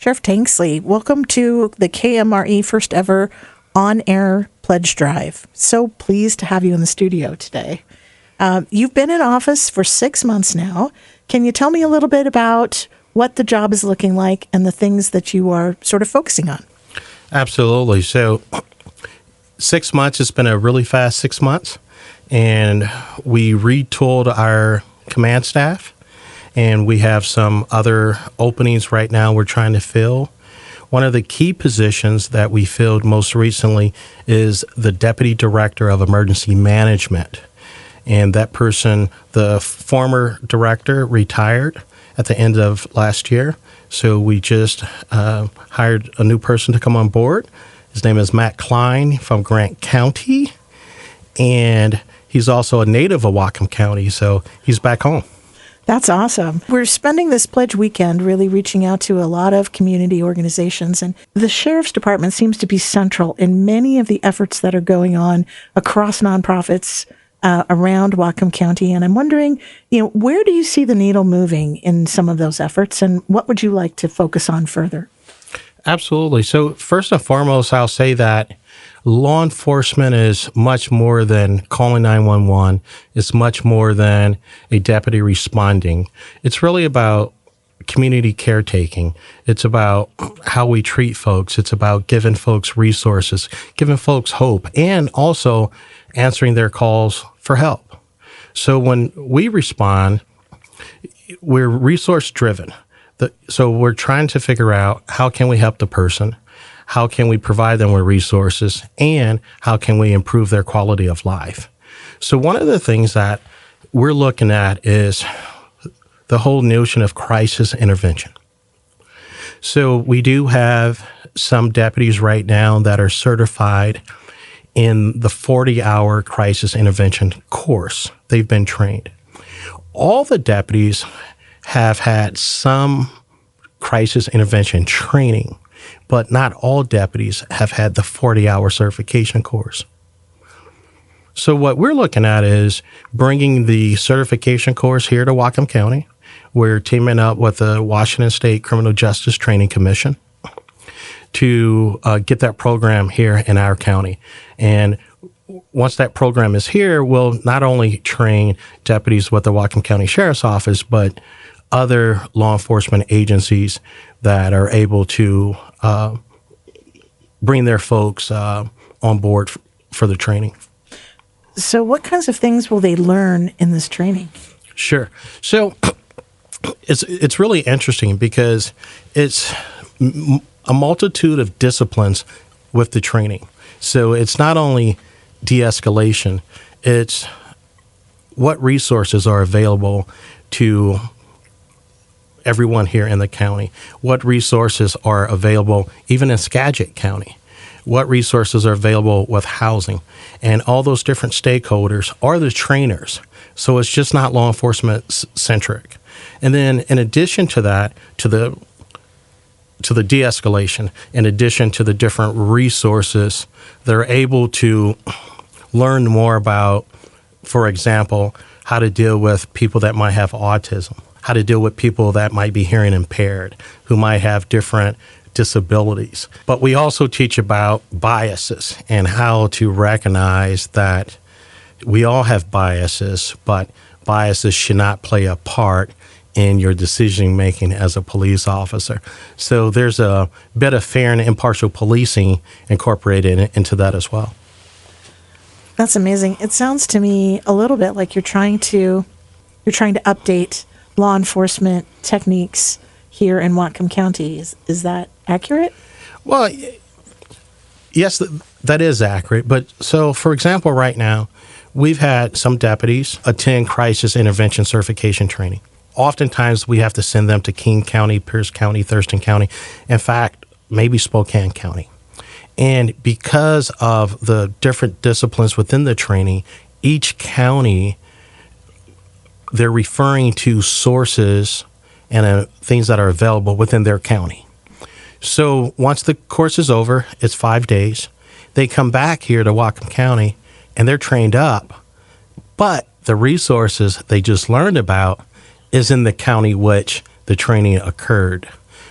Sheriff Tanksley, welcome to the KMRE first ever on-air pledge drive. So pleased to have you in the studio today. You've been in office for 6 months now. Can you tell me a little bit about what the job is looking like and the things that you are sort of focusing on? Absolutely. So 6 months, it's been a really fast 6 months. And we retooled our command staff. And we have some other openings right now we're trying to fill. One of the key positions that we filled most recently is the Deputy Director of Emergency Management. And that person, the former director, retired at the end of last year. So we just hired a new person to come on board. His name is Matt Klein from Grant County. And he's also a native of Whatcom County, so he's back home. That's awesome. We're spending this pledge weekend really reaching out to a lot of community organizations, and the Sheriff's Department seems to be central in many of the efforts that are going on across nonprofits around Whatcom County. And I'm wondering, where do you see the needle moving in some of those efforts, and what would you like to focus on further? Absolutely. So first and foremost, I'll say that law enforcement is much more than calling 911. It's much more than a deputy responding. It's really about community caretaking. It's about how we treat folks. It's about giving folks resources, giving folks hope, and also answering their calls for help. So when we respond, we're resource driven. So we're trying to figure out how can we help the person, how can we provide them with resources, and how can we improve their quality of life. So one of the things that we're looking at is the whole notion of crisis intervention. So we do have some deputies right now that are certified in the 40-hour crisis intervention course. They've been trained. All the deputies have had some crisis intervention training, but not all deputies have had the 40-hour certification course. So what we're looking at is bringing the certification course here to Whatcom County. We're teaming up with the Washington State Criminal Justice Training Commission to get that program here in our county. And once that program is here, we'll not only train deputies with the Whatcom County Sheriff's Office, but other law enforcement agencies that are able to bring their folks on board for the training. So what kinds of things will they learn in this training? Sure. So it's really interesting because it's a multitude of disciplines with the training. So it's not only de-escalation, it's what resources are available to everyone here in the county, what resources are available even in Skagit County, what resources are available with housing, and all those different stakeholders are the trainers. So it's just not law enforcement centric. And then in addition to that, to the de-escalation, in addition to the different resources, they're able to learn more about, for example, how to deal with people that might have autism, how to deal with people that might be hearing impaired, who might have different disabilities. But we also teach about biases and how to recognize that we all have biases, but biases should not play a part in your decision making as a police officer. So there's a bit of fair and impartial policing incorporated into that as well. That's amazing. It sounds to me a little bit like you're trying to update law enforcement techniques here in Whatcom County. Is that accurate? Well, yes, that is accurate. But so, for example, right now, we've had some deputies attend crisis intervention certification training. Oftentimes, we have to send them to King County, Pierce County, Thurston County, in fact, maybe Spokane County. And because of the different disciplines within the training, each county, they're referring to sources and things that are available within their county. So once the course is over, it's 5 days. They come back here to Whatcom County and they're trained up, but the resources they just learned about is in the county which the training occurred.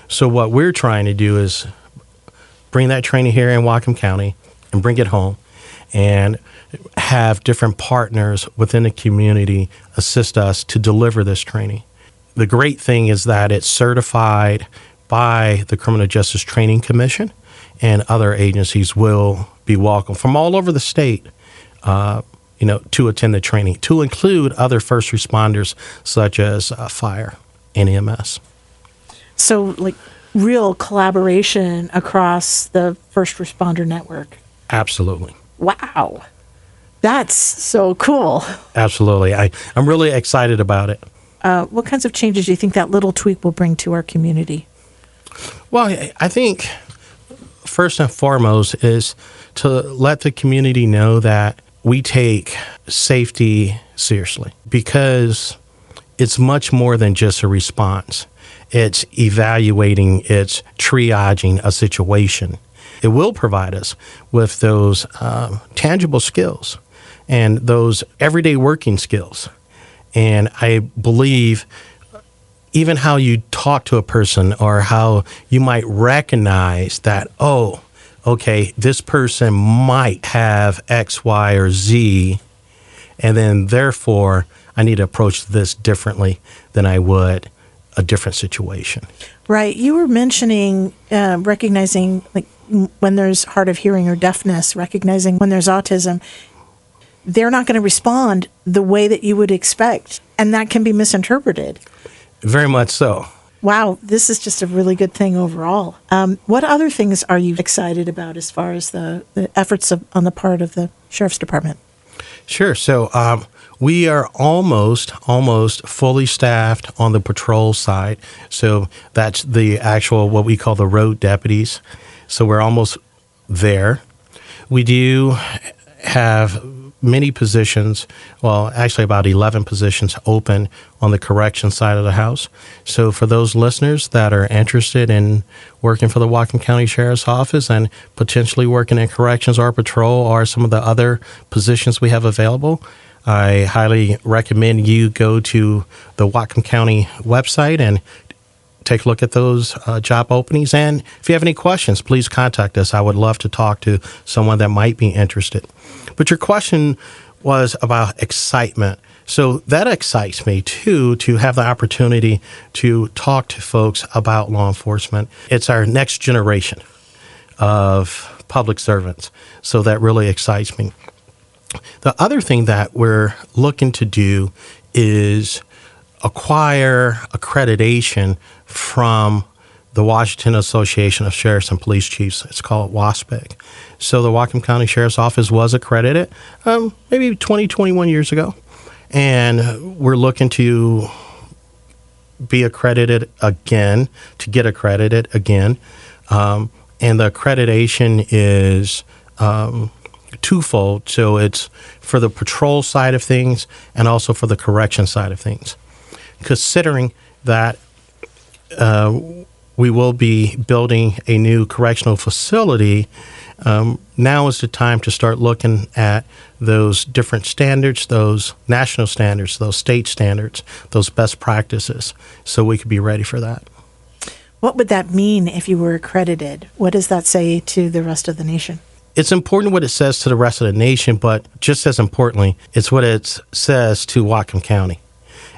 So what we're trying to do is bring that training here in Whatcom County and bring it home and have different partners within the community assist us to deliver this training. The great thing is that it's certified by the Criminal Justice Training Commission, and other agencies will be welcome from all over the state, to attend the training, to include other first responders such as fire and EMS. So, like, real collaboration across the first responder network. Absolutely. Wow. That's so cool. Absolutely. I'm really excited about it. What kinds of changes do you think that little tweak will bring to our community? Well, I think first and foremost is to let the community know that we take safety seriously, because it's much more than just a response. It's evaluating, it's triaging a situation. It will provide us with those tangible skills and those everyday working skills. And I believe even how you talk to a person, or how you might recognize that, oh, okay, this person might have X, Y, or Z, and then therefore I need to approach this differently than I would a different situation. Right. You were mentioning recognizing, like, when there's hard of hearing or deafness, recognizing when there's autism. They're not going to respond the way that you would expect, and that can be misinterpreted. Very much so. Wow, this is just a really good thing overall. What other things are you excited about as far as the efforts on the part of the Sheriff's Department? Sure. So we are almost fully staffed on the patrol side. So that's the actual, what we call the road deputies. So we're almost there. We do have many positions, well, actually about 11 positions open on the correction side of the house. So for those listeners that are interested in working for the Whatcom County Sheriff's Office and potentially working in corrections or patrol or some of the other positions we have available, I highly recommend you go to the Whatcom County website and take a look at those job openings. And if you have any questions, please contact us. I would love to talk to someone that might be interested. But your question was about excitement. So that excites me, too, to have the opportunity to talk to folks about law enforcement. It's our next generation of public servants. So that really excites me. The other thing that we're looking to do is acquire accreditation from the Washington Association of Sheriffs and Police Chiefs. It's called WASPIC. So the Whatcom County Sheriff's Office was accredited maybe 20, 21 years ago. And we're looking to be accredited again, to get accredited again. And the accreditation is twofold. So it's for the patrol side of things and also for the correction side of things. Considering that we will be building a new correctional facility, now is the time to start looking at those different standards, those national standards, those state standards, those best practices, so we could be ready for that. What would that mean if you were accredited? What does that say to the rest of the nation? It's important what it says to the rest of the nation, but just as importantly, it's what it says to Whatcom County.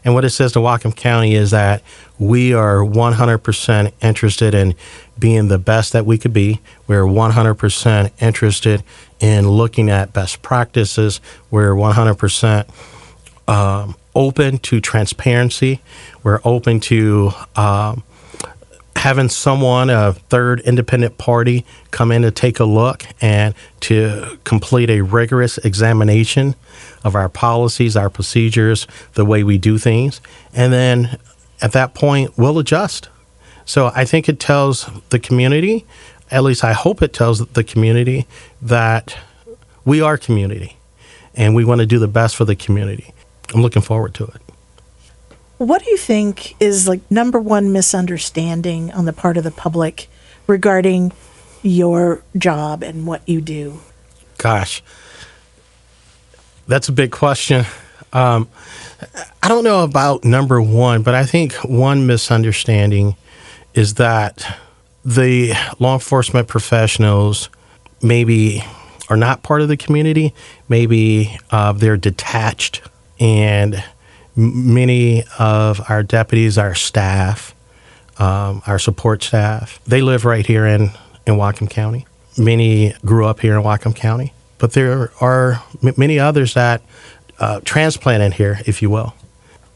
And what it says to Whatcom County is that we are 100% interested in being the best that we could be. We're 100% interested in looking at best practices. We're 100% open to transparency. We're open to having someone, a third independent party, come in to take a look and to complete a rigorous examination of our policies, our procedures, the way we do things. And then at that point, we'll adjust. So I think it tells the community, at least I hope it tells the community, that we are community and we want to do the best for the community. I'm looking forward to it. What do you think is, like, number one misunderstanding on the part of the public regarding your job and what you do? Gosh, that's a big question. I don't know about number one, but I think one misunderstanding is that the law enforcement professionals maybe are not part of the community. Maybe they're detached, and many of our deputies, our staff, our support staff, they live right here in Whatcom County. Many grew up here in Whatcom County, but there are many others that transplanted here, if you will.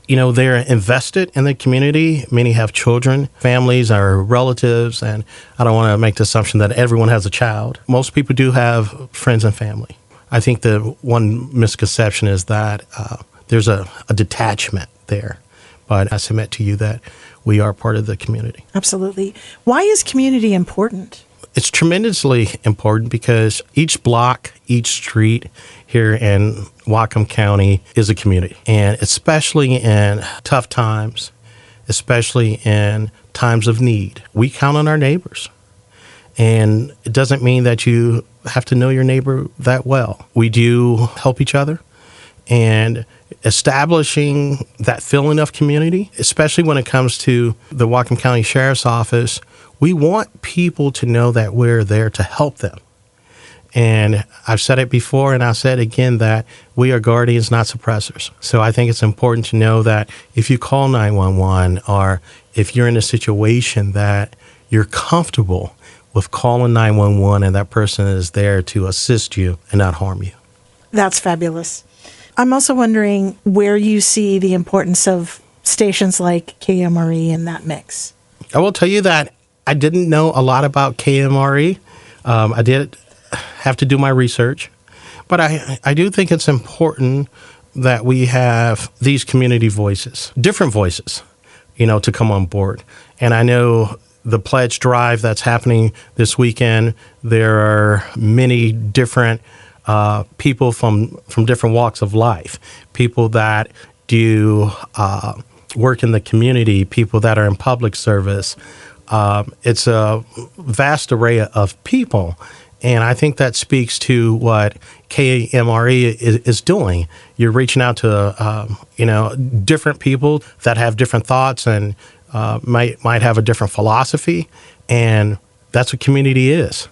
You know, they're invested in the community. Many have children, families, or relatives, and I don't want to make the assumption that everyone has a child. Most people do have friends and family. I think the one misconception is that there's a detachment there, but I submit to you that we are part of the community. Absolutely. Why is community important? It's tremendously important because each block, each street here in Whatcom County is a community. And especially in tough times, especially in times of need, we count on our neighbors. And it doesn't mean that you have to know your neighbor that well. We do help each other. And establishing that feeling of community, especially when it comes to the Whatcom County Sheriff's Office, we want people to know that we're there to help them. And I've said it before, and I'll say it again, that we are guardians, not suppressors. So I think it's important to know that if you call 911 or if you're in a situation that you're comfortable with calling 911 and that person is there to assist you and not harm you. That's fabulous. I'm also wondering where you see the importance of stations like KMRE in that mix. I will tell you that I didn't know a lot about KMRE. I did have to do my research, but I do think it's important that we have these community voices, different voices, you know, to come on board. And I know the pledge drive that's happening this weekend, there are many different people from different walks of life, people that do work in the community, people that are in public service. It's a vast array of people. And I think that speaks to what KMRE is doing. You're reaching out to, different people that have different thoughts and might have a different philosophy. And that's what community is,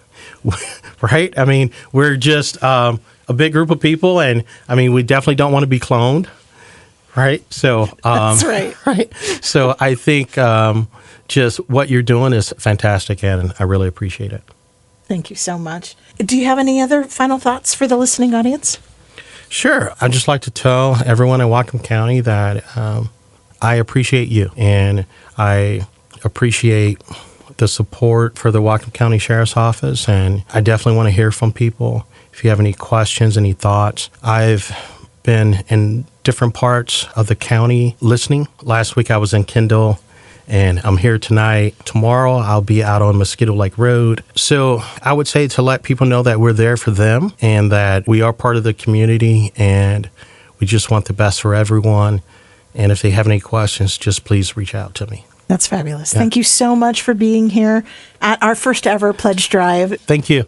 right? I mean, we're just a big group of people. And I mean, we definitely don't want to be cloned, right? So that's right. Right. So I think just what you're doing is fantastic, and I really appreciate it. Thank you so much. Do you have any other final thoughts for the listening audience? Sure. I'd just like to tell everyone in Whatcom County that I appreciate you, and I appreciate the support for the Whatcom County Sheriff's Office, and I definitely want to hear from people. If you have any questions, any thoughts. I've been in different parts of the county listening. Last week I was in Kendall, and I'm here tonight. Tomorrow, I'll be out on Mosquito Lake Road. So I would say to let people know that we're there for them and that we are part of the community and we just want the best for everyone. And if they have any questions, just please reach out to me. That's fabulous. Yeah. Thank you so much for being here at our first ever pledge drive. Thank you.